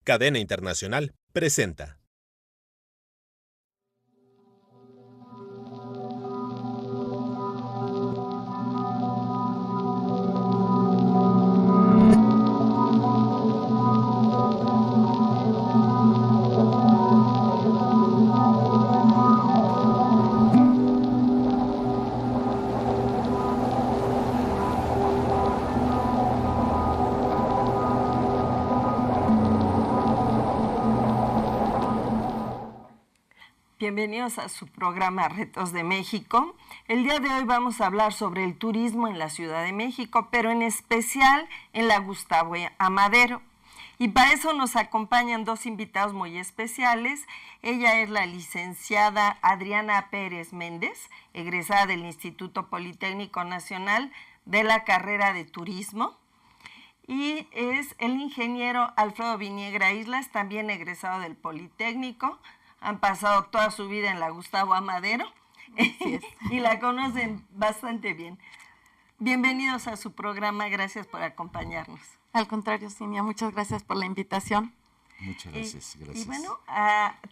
Cadena Internacional presenta. Bienvenidos a su programa Retos de México. El día de hoy vamos a hablar sobre el turismo en la Ciudad de México, pero en especial en la Gustavo Amadero. Y para eso nos acompañan dos invitados muy especiales. Ella es la licenciada Adriana Pérez Méndez, egresada del Instituto Politécnico Nacional de la carrera de Turismo. Y es el ingeniero Alfredo Viniegra Islas, también egresado del Politécnico. Han pasado toda su vida en la Gustavo Amadero y la conocen bastante bien. Bienvenidos a su programa, gracias por acompañarnos. Al contrario, Cinia, muchas gracias por la invitación. Muchas gracias, gracias. Y bueno,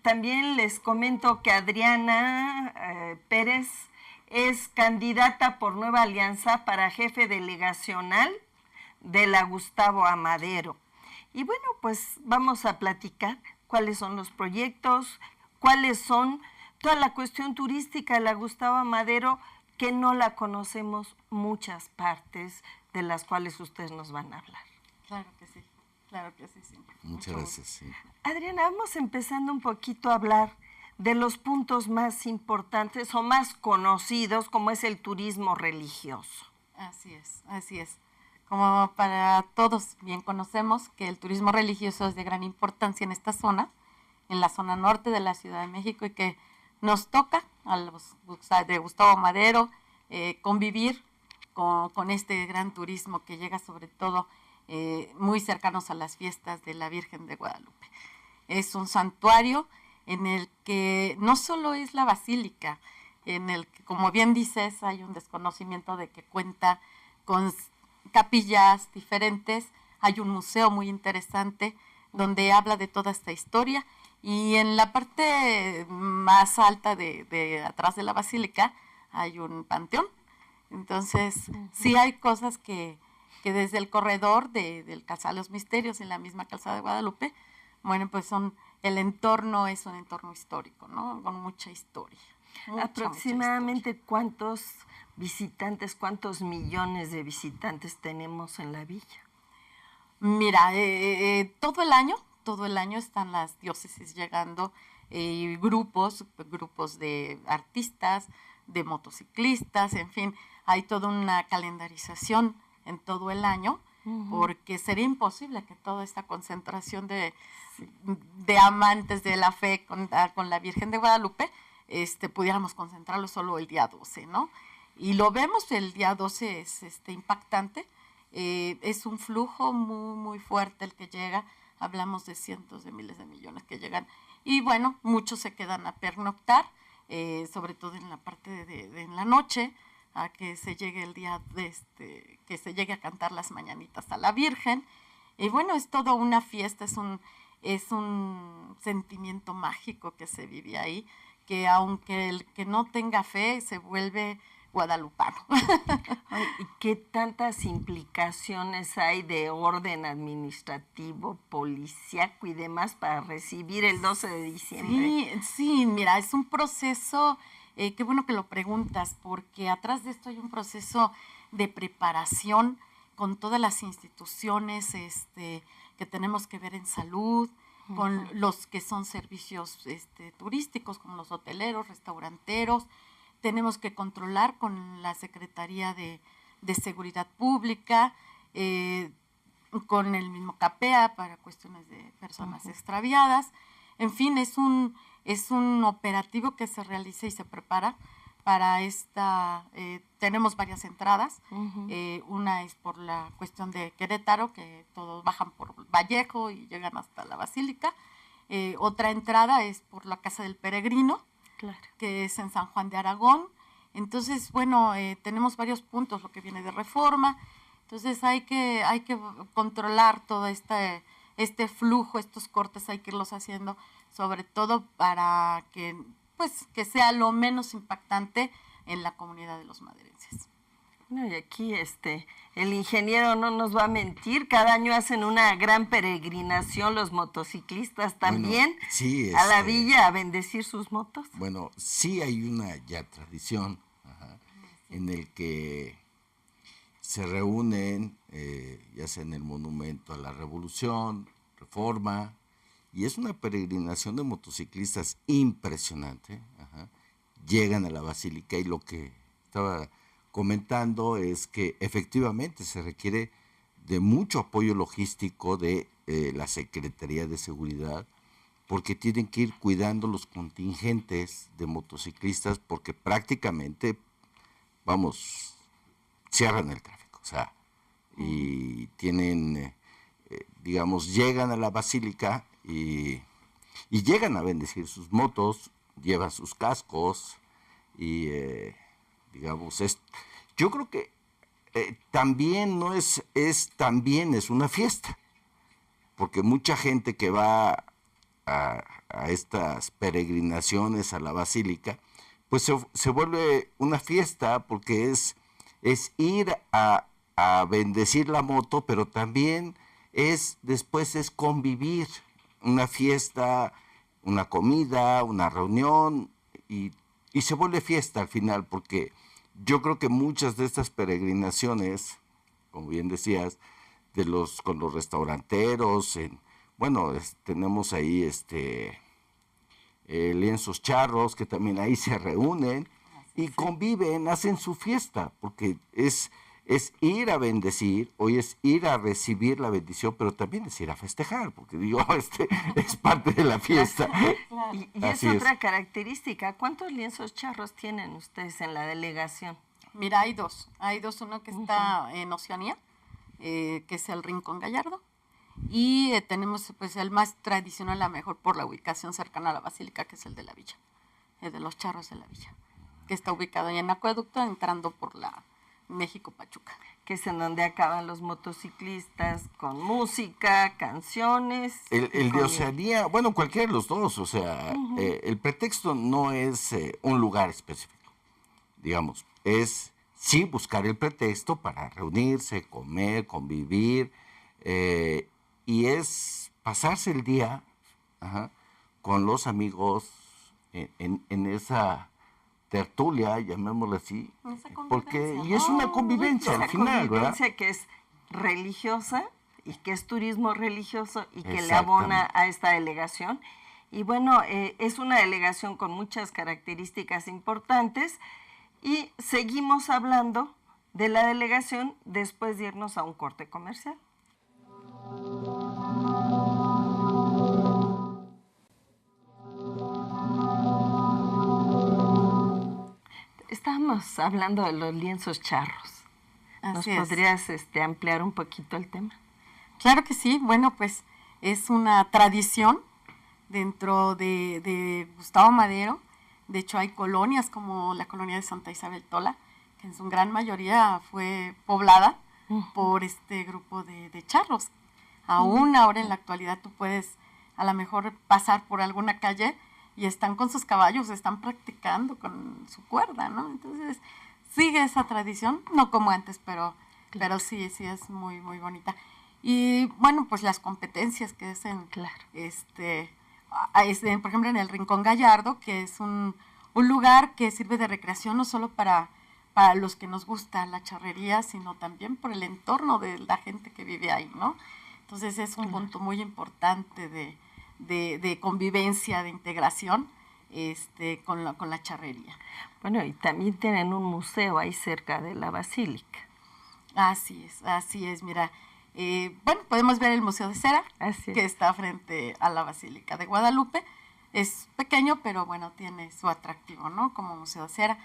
también les comento que Adriana Pérez es candidata por Nueva Alianza para jefe delegacional de la Gustavo Amadero. Y bueno, pues vamos a platicar cuáles son los proyectos, cuáles son toda la cuestión turística de la Gustavo Amadero, que no la conocemos muchas partes de las cuales ustedes nos van a hablar. Claro que sí, sí. Muchas gracias. Sí. Adriana, vamos empezando un poquito a hablar de los puntos más importantes o más conocidos, como es el turismo religioso. Así es. Como para todos bien conocemos que el turismo religioso es de gran importancia en esta zona, en la zona norte de la Ciudad de México, y que nos toca a los de Gustavo Amadero convivir con este gran turismo que llega sobre todo muy cercanos a las fiestas de la Virgen de Guadalupe. Es un santuario en el que no solo es la basílica, en el que, como bien dices, hay un desconocimiento de que cuenta con capillas diferentes, hay un museo muy interesante donde habla de toda esta historia, y en la parte más alta de atrás de la basílica hay un panteón. Entonces, sí hay cosas que desde el corredor del Calzada de los Misterios, en la misma Calzada de Guadalupe, bueno, pues el entorno es un entorno histórico, ¿no? Con mucha historia. Aproximadamente, mucha historia. ¿Cuántos visitantes, cuántos millones de visitantes tenemos en la villa? Mira, todo el año están las diócesis llegando, grupos de artistas, de motociclistas, en fin, hay toda una calendarización en todo el año, porque sería imposible que toda esta concentración de amantes de la fe con la Virgen de Guadalupe pudiéramos concentrarlo solo el día 12, ¿no? Y lo vemos, el día 12 es impactante, es un flujo muy, muy fuerte el que llega. Hablamos de cientos de miles de millones que llegan, y bueno, muchos se quedan a pernoctar, sobre todo en la parte de en la noche, a que se llegue el día que se llegue a cantar las mañanitas a la Virgen. Y bueno, es toda una fiesta, es un sentimiento mágico que se vive ahí, que aunque el que no tenga fe se vuelve guadalupano. ¿Y qué tantas implicaciones hay de orden administrativo, policíaco y demás para recibir el 12 de diciembre? Sí, mira, es un proceso, qué bueno que lo preguntas, porque atrás de esto hay un proceso de preparación con todas las instituciones que tenemos que ver en salud, con los que son servicios turísticos, como los hoteleros, restauranteros. Tenemos que controlar con la Secretaría de Seguridad Pública, con el mismo CAPEA para cuestiones de personas extraviadas. En fin, es un operativo que se realiza y se prepara para tenemos varias entradas. Una es por la cuestión de Querétaro, que todos bajan por Vallejo y llegan hasta la Basílica. Otra entrada es por la Casa del Peregrino, claro, que es en San Juan de Aragón. Entonces, bueno, tenemos varios puntos, lo que viene de Reforma. Entonces hay que controlar todo este flujo, estos cortes hay que irlos haciendo, sobre todo para que, pues, que sea lo menos impactante en la comunidad de los maderenses. Bueno, y aquí el ingeniero no nos va a mentir, cada año hacen una gran peregrinación los motociclistas también, Bueno, sí, a la villa a bendecir sus motos. Bueno, sí hay una ya tradición en el que se reúnen, ya sea en el Monumento a la Revolución, Reforma, y es una peregrinación de motociclistas impresionante. Llegan a la Basílica y lo que estaba comentando es que efectivamente se requiere de mucho apoyo logístico de la Secretaría de Seguridad, porque tienen que ir cuidando los contingentes de motociclistas, porque prácticamente, cierran el tráfico, o sea, y tienen, digamos, llegan a la Basílica y llegan a bendecir sus motos, llevan sus cascos y, digamos, yo creo que también también es una fiesta, porque mucha gente que va a estas peregrinaciones a la Basílica, pues se vuelve una fiesta, porque es ir a bendecir la moto, pero también después es convivir, una fiesta, una comida, una reunión, y se vuelve fiesta al final, porque yo creo que muchas de estas peregrinaciones, como bien decías, con los restauranteros, tenemos ahí lienzos charros, que también ahí se reúnen y conviven, hacen su fiesta, porque es ir a bendecir, hoy es ir a recibir la bendición, pero también es ir a festejar, porque digo, es parte de la fiesta. Y es otra característica. ¿Cuántos lienzos charros tienen ustedes en la delegación? Mira, hay dos, uno que está en Oceanía, que es el Rincón Gallardo, y tenemos pues el más tradicional, a mejor por la ubicación cercana a la Basílica, que es el de la Villa, el de los charros de la Villa, que está ubicado ahí en Acueducto, entrando por la México-Pachuca. Que es en donde acaban los motociclistas, con música, canciones. El de Oceanía, cualquiera de los dos, o sea, el pretexto no es un lugar específico, digamos, es sí buscar el pretexto para reunirse, comer, convivir, y es pasarse el día con los amigos en esa tertulia, llamémoslo así, y es una convivencia al final, ¿verdad? Convivencia que es religiosa y que es turismo religioso y que le abona a esta delegación. Y bueno, es una delegación con muchas características importantes y seguimos hablando de la delegación después de irnos a un corte comercial. Estábamos hablando de los lienzos charros. ¿Nos podrías ampliar un poquito el tema? Claro que sí. Bueno, pues es una tradición dentro de Gustavo Madero. De hecho, hay colonias como la colonia de Santa Isabel Tola, que en su gran mayoría fue poblada por este grupo de charros. Aún ahora en la actualidad tú puedes a lo mejor pasar por alguna calle y están con sus caballos, están practicando con su cuerda, ¿no? Entonces, sigue esa tradición, no como antes, pero sí es muy, muy bonita. Y, bueno, pues las competencias que hacen, por ejemplo, en el Rincón Gallardo, que es un lugar que sirve de recreación no solo para los que nos gusta la charrería, sino también por el entorno de la gente que vive ahí, ¿no? Entonces, es un punto muy importante de convivencia, de integración con la charrería. Bueno, y también tienen un museo ahí cerca de la Basílica. Así es, mira. Podemos ver el Museo de Cera, que está frente a la Basílica de Guadalupe. Es pequeño, pero bueno, tiene su atractivo, ¿no? Como Museo de Cera.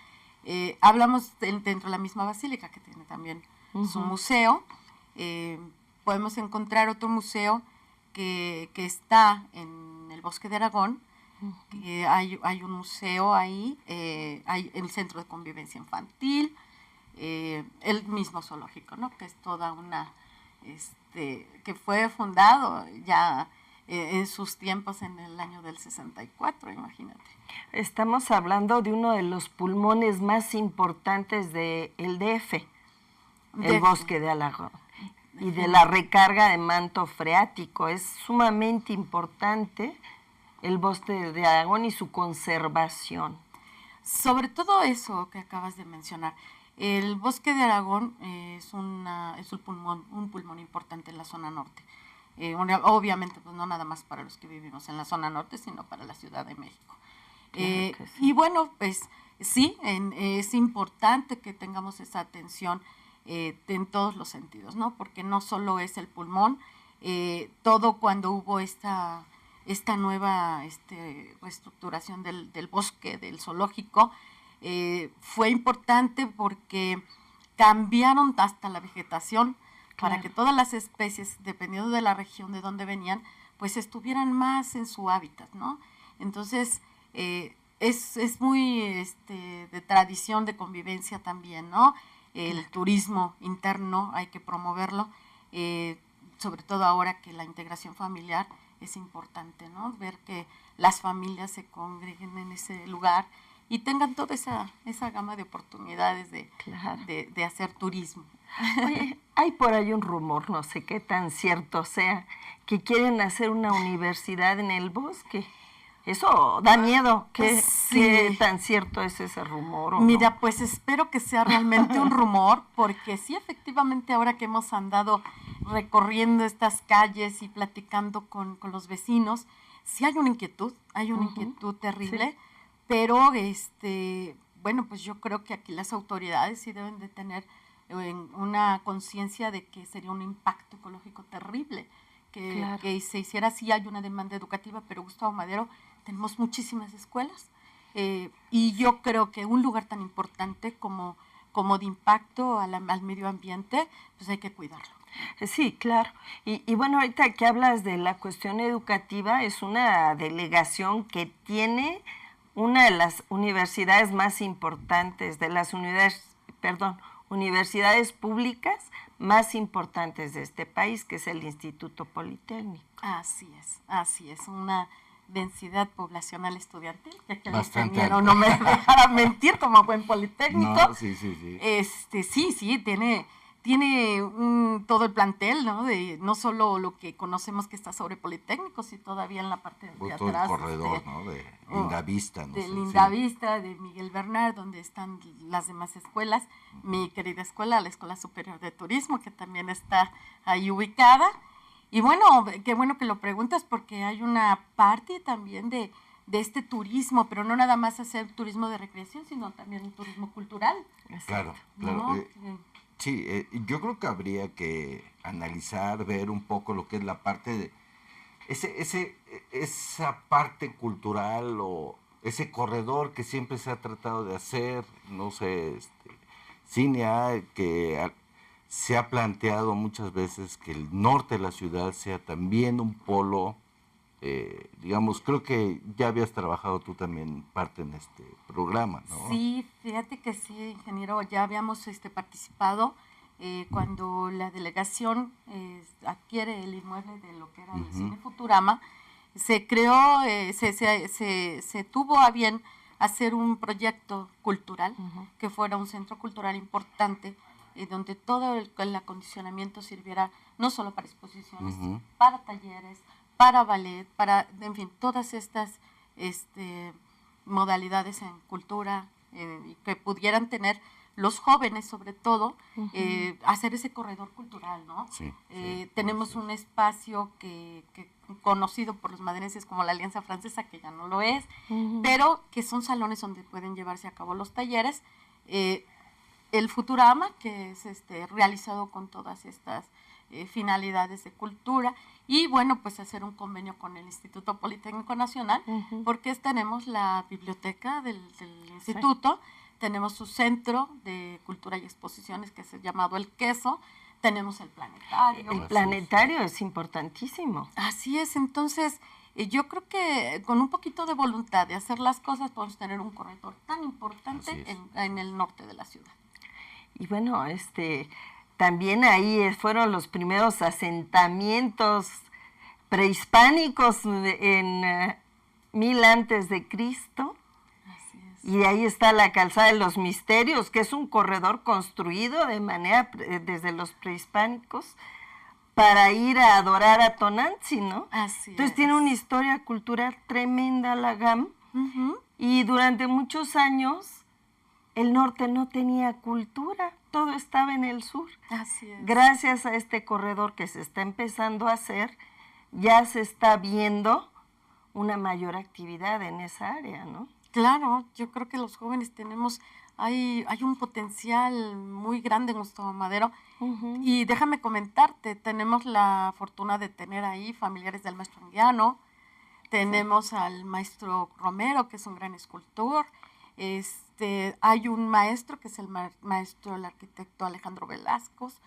Hablamos dentro de la misma Basílica, que tiene también su museo. Podemos encontrar otro museo que está en el Bosque de Aragón. Hay un museo ahí, hay el Centro de Convivencia Infantil, el mismo zoológico, ¿no? Que es toda una que fue fundado ya en sus tiempos en el año del 64, imagínate. Estamos hablando de uno de los pulmones más importantes del DF, el bosque de Aragón, y de la recarga de manto freático. Es sumamente importante el bosque de Aragón y su conservación. Sobre todo eso que acabas de mencionar, el bosque de Aragón es un pulmón importante en la zona norte. Obviamente, pues no nada más para los que vivimos en la zona norte, sino para la Ciudad de México. Claro sí. Y bueno, pues sí, es importante que tengamos esa atención en todos los sentidos, ¿no? Porque no solo es el pulmón, todo cuando hubo esta nueva reestructuración del bosque, del zoológico, fue importante porque cambiaron hasta la vegetación para que todas las especies, dependiendo de la región de donde venían, pues estuvieran más en su hábitat, ¿no? Entonces, es muy de tradición, de convivencia también, ¿no? El turismo interno hay que promoverlo, sobre todo ahora que la integración familiar es importante, ¿no? Ver que las familias se congreguen en ese lugar y tengan toda esa gama de oportunidades de hacer turismo. Oye, hay por ahí un rumor, no sé qué tan cierto sea, que quieren hacer una universidad en el bosque. Eso da miedo. ¿Qué tan cierto es ese rumor? Mira, pues espero que sea realmente un rumor, porque sí, efectivamente, ahora que hemos andado recorriendo estas calles y platicando con los vecinos, sí hay una inquietud terrible, sí. Pero bueno, pues yo creo que aquí las autoridades sí deben de tener una conciencia de que sería un impacto ecológico terrible, que se hiciera así. Hay una demanda educativa, pero Gustavo Madero tenemos muchísimas escuelas, y yo creo que un lugar tan importante como de impacto al medio ambiente, pues hay que cuidarlo. Sí, claro. Y bueno, ahorita que hablas de la cuestión educativa, es una delegación que tiene una de las universidades más importantes, de las universidades públicas más importantes de este país, que es el Instituto Politécnico. Así es, una densidad poblacional estudiantil, ya que bastante el ingeniero no me dejara mentir como buen politécnico. No, sí. Sí, tiene todo el plantel, ¿no? No solo lo que conocemos que está sobre Politécnico, sino todavía en la parte de todo atrás. El corredor, ¿no? De Lindavista. De Lindavista, de Miguel Bernard, donde están las demás escuelas. Mi querida escuela, la Escuela Superior de Turismo, que también está ahí ubicada. Y bueno, qué bueno que lo preguntas, porque hay una parte también de este turismo, pero no nada más hacer turismo de recreación, sino también un turismo cultural. Claro. ¿No? Sí, yo creo que habría que analizar, ver un poco lo que es la parte de esa parte cultural o ese corredor que siempre se ha tratado de hacer, no sé, Cinia, que se ha planteado muchas veces que el norte de la ciudad sea también un polo, digamos, creo que ya habías trabajado tú también parte en este programa, ¿no? Sí, fíjate que sí, ingeniero, ya habíamos participado cuando la delegación adquiere el inmueble de lo que era el Cine Futurama. Se creó, se tuvo a bien hacer un proyecto cultural, que fuera un centro cultural importante, donde todo el acondicionamiento sirviera no solo para exposiciones, para talleres, para ballet, en fin, todas estas modalidades en cultura, y que pudieran tener los jóvenes, sobre todo, hacer ese corredor cultural, ¿no? Sí, tenemos un espacio que conocido por los madrenses como la Alianza Francesa, que ya no lo es, pero que son salones donde pueden llevarse a cabo los talleres. El Futurama, que es realizado con todas estas finalidades de cultura, y bueno, pues hacer un convenio con el Instituto Politécnico Nacional, porque tenemos la biblioteca del instituto, tenemos su centro de cultura y exposiciones, que es llamado El Queso, tenemos el planetario. El planetario es importantísimo. Así es, entonces yo creo que con un poquito de voluntad de hacer las cosas podemos tener un corredor tan importante en el norte de la ciudad. Y bueno, también ahí fueron los primeros asentamientos prehispánicos en 1000 antes de Cristo. Así es. Y ahí está la Calzada de los Misterios, que es un corredor construido de manera desde los prehispánicos para ir a adorar a Tonantzin, ¿no? Así Entonces es. tiene una historia cultural tremenda la GAM, y durante muchos años el norte no tenía cultura, todo estaba en el sur. Así es. Gracias a este corredor que se está empezando a hacer, ya se está viendo una mayor actividad en esa área, ¿no? Claro, yo creo que los jóvenes hay un potencial muy grande en Gustavo Madero. Y déjame comentarte, tenemos la fortuna de tener ahí familiares del maestro Anguiano, tenemos al maestro Romero, que es un gran escultor, hay un maestro que es el arquitecto Alejandro Velázquez,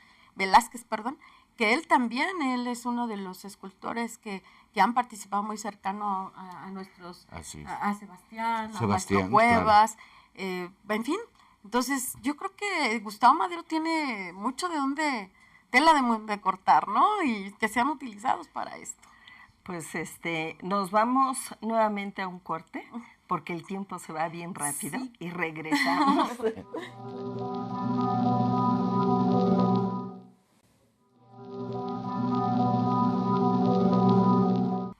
que él es uno de los escultores que han participado muy cercano a nuestros, a Sebastián, a Maestro Cuevas, en fin. Entonces, yo creo que Gustavo Madero tiene mucho tela de cortar, ¿no? Y que sean utilizados para esto. Pues nos vamos nuevamente a un corte, porque el tiempo se va bien rápido, Sí. y regresamos.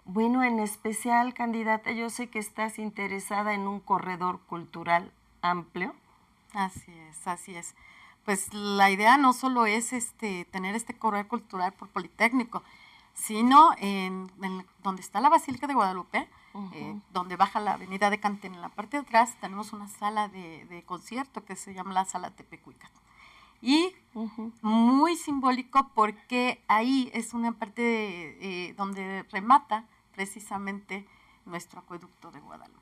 Bueno, en especial, candidata, yo sé que estás interesada en un corredor cultural amplio. Así es. Pues la idea no solo es tener este corredor cultural por Politécnico, sino en donde está la Basílica de Guadalupe, donde baja la avenida de Cantén, en la parte de atrás tenemos una sala de concierto que se llama la Sala Tepecuicat. Y muy simbólico porque ahí es una parte donde remata precisamente nuestro acueducto de Guadalupe.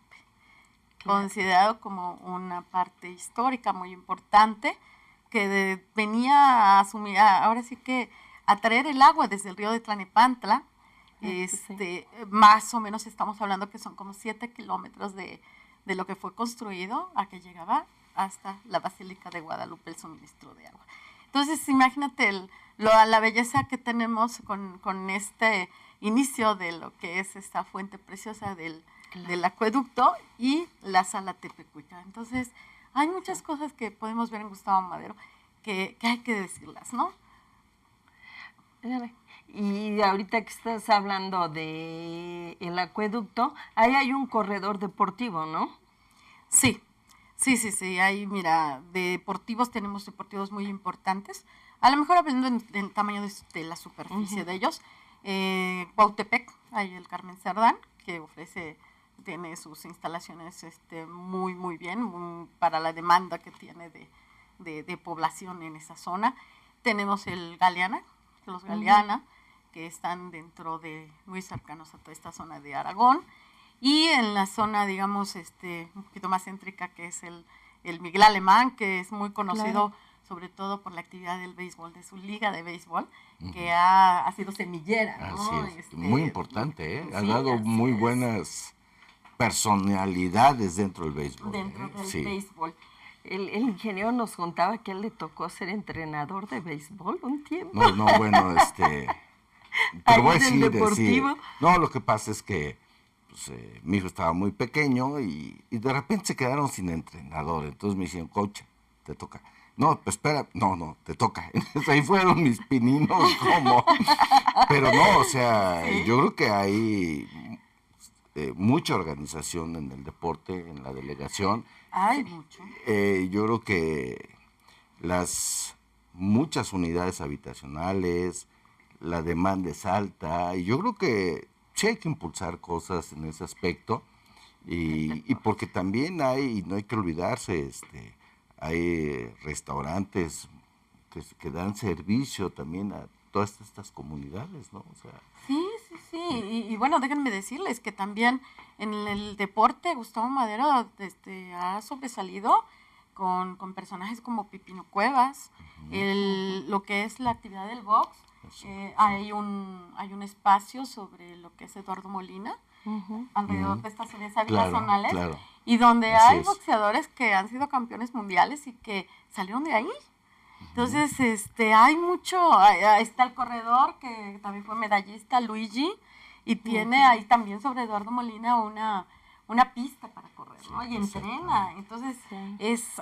Considerado como una parte histórica muy importante que venía a asumir, ahora sí que a traer el agua desde el río de Tlanepantla. Más o menos estamos hablando que son como 7 kilómetros de lo que fue construido a que llegaba hasta la Basílica de Guadalupe el suministro de agua. Entonces imagínate la belleza que tenemos con este inicio de lo que es esta fuente preciosa del acueducto y la Sala Tepecuicat. Entonces, hay muchas cosas que podemos ver en Gustavo Madero que hay que decirlas, ¿no? Y ahorita que estás hablando de el acueducto, ahí hay un corredor deportivo, ¿no? Sí. Ahí, mira, tenemos deportivos muy importantes. A lo mejor hablando del tamaño de la superficie de ellos. Cuautepec, hay el Carmen Cerdán, que tiene sus instalaciones muy, muy bien para la demanda que tiene de población en esa zona. Tenemos el Galeana, los Galeana, que están muy cercanos a toda esta zona de Aragón. Y en la zona, digamos, un poquito más céntrica, que es el Miguel Alemán, que es muy conocido, claro, sobre todo por la actividad del béisbol, de su liga de béisbol, que ha sido semillera, ¿no? Así es, muy importante, ¿eh? Ha dado muy buenas personalidades dentro del béisbol. Dentro del béisbol. El ingeniero nos contaba que a él le tocó ser entrenador de béisbol un tiempo. No, bueno, pero voy a decir, no, lo que pasa es que mi hijo estaba muy pequeño y de repente se quedaron sin entrenador. Entonces me dijeron, coach, te toca. No, pues espera, no, te toca. Entonces ahí fueron mis pininos, ¿cómo? Pero no, o sea, ¿sí? Yo creo que hay mucha organización en el deporte, en la delegación. Hay mucho. Yo creo que muchas unidades habitacionales, la demanda es alta, y yo creo que sí hay que impulsar cosas en ese aspecto, y porque también no hay que olvidarse, hay restaurantes que dan servicio también a todas estas comunidades, ¿no? O sea, sí. Y bueno, déjenme decirles que también en el deporte Gustavo Madero ha sobresalido con personajes como Pipino Cuevas, lo que es la actividad del box. Hay un espacio sobre lo que es Eduardo Molina, alrededor de estas unidades habitacionales, y donde hay boxeadores que han sido campeones mundiales y que salieron de ahí. Entonces, hay mucho, ahí está el corredor, que también fue medallista, Luigi, y tiene ahí también sobre Eduardo Molina una pista para correr, ¿no? Y entrena. Entonces,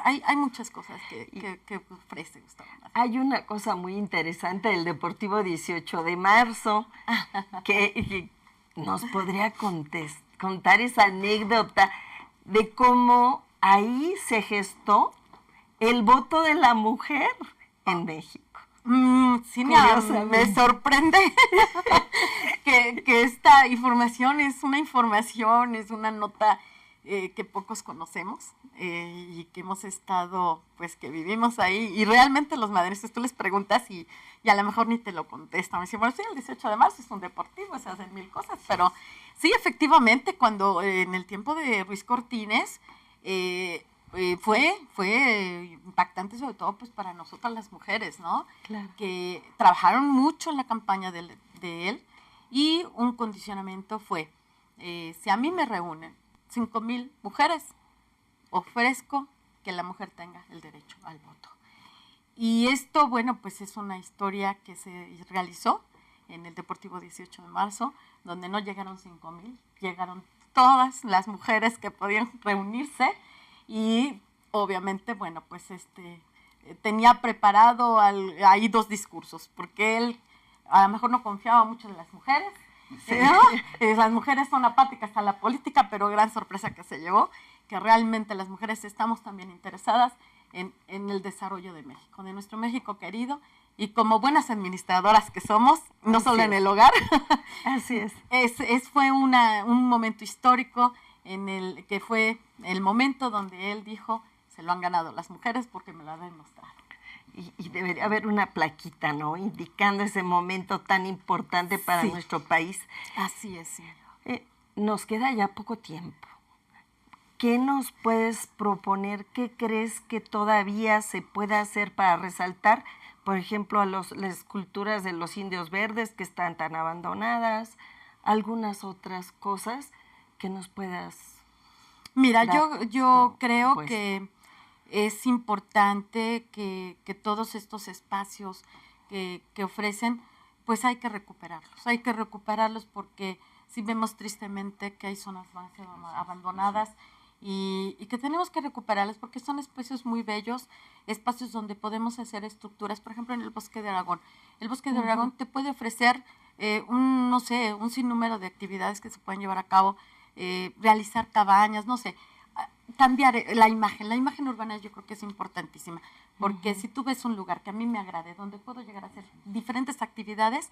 hay muchas cosas que ofrece Gustavo Amadero. Hay una cosa muy interesante del Deportivo 18 de marzo, que nos podría contar esa anécdota de cómo ahí se gestó el voto de la mujer en México. Sí, me sorprende que esta información es una nota que pocos conocemos y que hemos estado, pues que vivimos ahí, y realmente los maderistas tú les preguntas y a lo mejor ni te lo contestan. Me dicen, bueno, sí, el 18 de marzo es un deportivo, se hacen mil cosas, pero sí, efectivamente, cuando en el tiempo de Ruiz Cortines, fue impactante, sobre todo pues para nosotras las mujeres, ¿no? Claro. Que trabajaron mucho en la campaña de él, y un condicionamiento fue, si a mí me reúnen 5,000 mujeres, ofrezco que la mujer tenga el derecho al voto. Y esto, bueno, pues es una historia que se realizó en el Deportivo 18 de marzo, donde no llegaron 5,000, llegaron todas las mujeres que podían reunirse. Y obviamente, bueno, pues tenía preparado ahí 2 discursos, porque él a lo mejor no confiaba mucho en las mujeres, ¿no? Las mujeres son apáticas a la política, pero gran sorpresa que se llevó, que realmente las mujeres estamos también interesadas en el desarrollo de México, de nuestro México querido, y como buenas administradoras que somos, no solo en el hogar. Así es. Fue un momento histórico en el que fue el momento donde él dijo, se lo han ganado las mujeres porque me lo han demostrado. Y debería haber una plaquita, ¿no? Indicando ese momento tan importante para nuestro país. Así es, sí. Nos queda ya poco tiempo. ¿Qué nos puedes proponer? ¿Qué crees que todavía se puede hacer para resaltar, por ejemplo, a las esculturas de los indios verdes que están tan abandonadas? Algunas otras cosas que nos puedas... Mira, yo creo que es importante que todos estos espacios que ofrecen, pues hay que recuperarlos porque sí vemos tristemente que hay zonas abandonadas y que tenemos que recuperarlas porque son espacios muy bellos, espacios donde podemos hacer estructuras, por ejemplo en el Bosque de Aragón. El Bosque de Aragón te puede ofrecer un sinnúmero de actividades que se pueden llevar a cabo, realizar cabañas, no sé, cambiar la imagen urbana. Yo creo que es importantísima, porque si tú ves un lugar que a mí me agrade, donde puedo llegar a hacer diferentes actividades,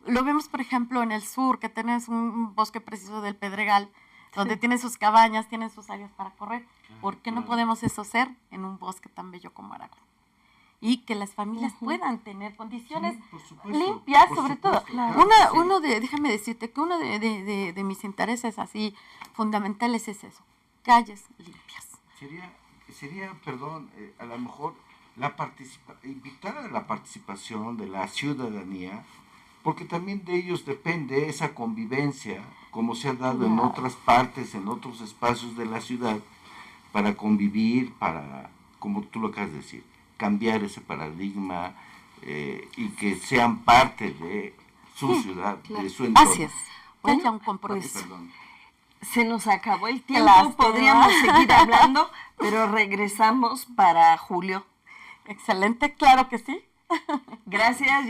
lo vemos por ejemplo en el sur, que tenés un bosque preciso del Pedregal, donde tiene sus cabañas, tiene sus áreas para correr. ¿Por qué no podemos eso hacer en un bosque tan bello como Aragón? Y que las familias puedan tener condiciones limpias, sobre todo. Claro. Déjame decirte que uno de mis intereses así fundamentales es eso, calles limpias. Sería, a lo mejor invitar a la participación de la ciudadanía, porque también de ellos depende esa convivencia, como se ha dado en otras partes, en otros espacios de la ciudad, para convivir, para, como tú lo acabas de decir, cambiar ese paradigma y que sean parte de su ciudad, de su entorno. Así es. Bueno, un compromiso. Se nos acabó el tiempo, Lástima. Podríamos seguir hablando, pero regresamos para julio. Excelente, claro que sí. Gracias.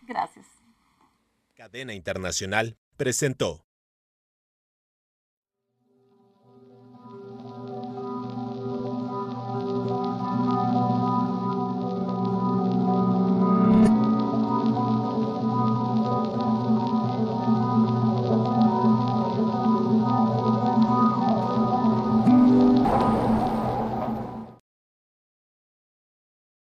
Gracias. Cadena Internacional presentó